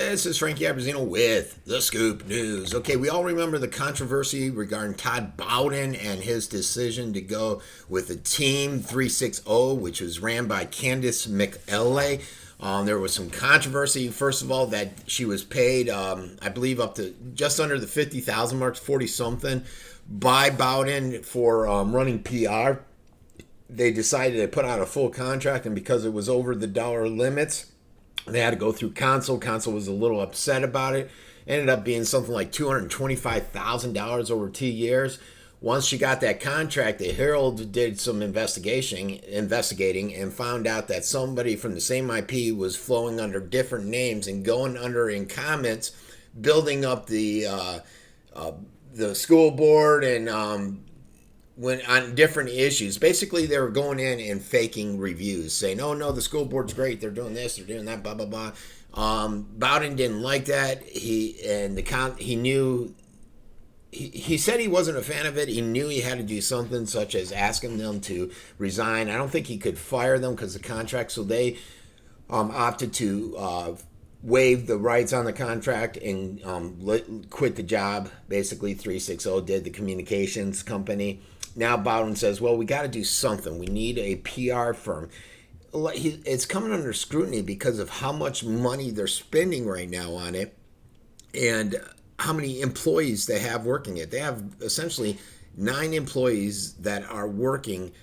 This is Frankie Abbruzzino with The Scoop News. Okay, we all remember the controversy regarding Todd Bowden and his decision to go with the Team 360, which was ran by Candace McElay. There was some controversy, first of all, that she was paid, I believe, up to just under the 50,000 mark, 40-something, by Bowden for running PR. They decided to put out a full contract, and because it was over the dollar limits, they had to go through Council. Council was a little upset about it. Ended up being something like $225,000 over 2 years. Once she got that contract, the Herald did some investigating and found out that somebody from the same IP was flowing under different names and going under in comments, building up the school board and when on different issues. Basically, they were going in and faking reviews, saying, "Oh no, the school board's great. They're doing this, they're doing that, blah blah blah." Bowden didn't like that. He said he wasn't a fan of it. He knew he had to do something, such as asking them to resign. I don't think he could fire them because of the contract, so they opted to waive the rights on the contract and quit the job. Basically, 360 did, the communications company. Now Bowden says, well, we got to do something. We need a PR firm. It's coming under scrutiny because of how much money they're spending right now on it and how many employees they have working it. They have essentially 9 employees that are working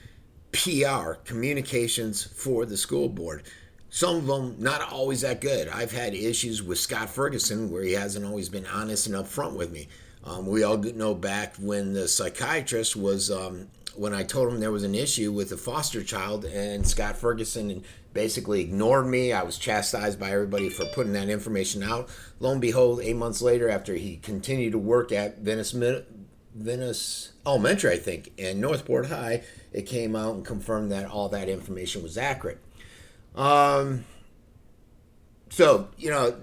PR, communications, for the school board. Some of them not always that good. I've had issues with Scott Ferguson where he hasn't always been honest and upfront with me. We all know back when the psychiatrist was, when I told him there was an issue with a foster child, and Scott Ferguson basically ignored me. I was chastised by everybody for putting that information out. Lo and behold, 8 months later, after he continued to work at Venice Elementary, I think, and Northport High, it came out and confirmed that all that information was accurate. So, you know,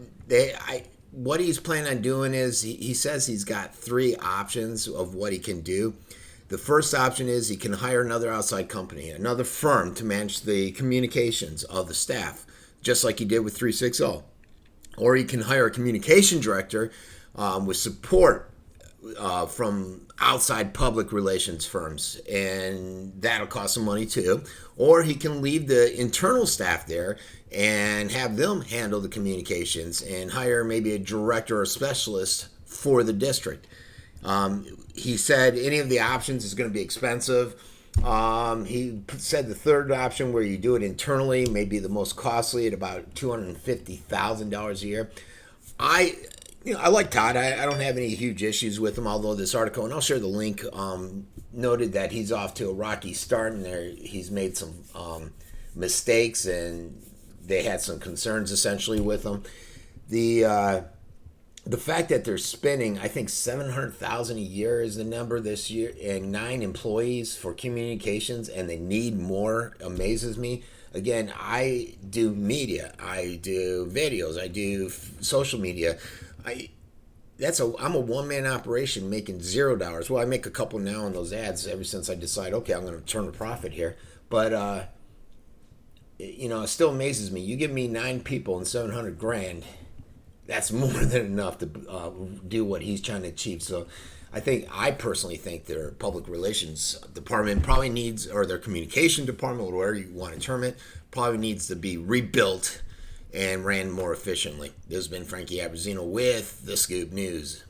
what he's planning on doing is he says he's got 3 options of what he can do. The first option is he can hire another outside company, another firm, to manage the communications of the staff, just like he did with 360. Or he can hire a communication director with support from outside public relations firms, and that'll cost some money too. Or he can leave the internal staff there and have them handle the communications and hire maybe a director or specialist for the district. He said any of the options is going to be expensive. He said the third option, where you do it internally, may be the most costly at about $250,000 a year. I like Todd. I don't have any huge issues with him, although this article, and I'll share the link, noted that he's off to a rocky start, and he's made some mistakes, and they had some concerns essentially with him. The fact that they're spending, I think $700,000 a year is the number this year, and 9 employees for communications, and they need more, amazes me. Again, I do media, I do videos, I do social media. I'm a one-man operation making $0. Well, I make a couple now on those ads ever since I decide, okay, I'm going to turn a profit here. But it still amazes me. You give me 9 people and $700,000. That's more than enough to do what he's trying to achieve. So I personally think their public relations department probably needs, or their communication department, or whatever you want to term it, probably needs to be rebuilt and ran more efficiently. This has been Frankie Abbruzzino with The Scoop News.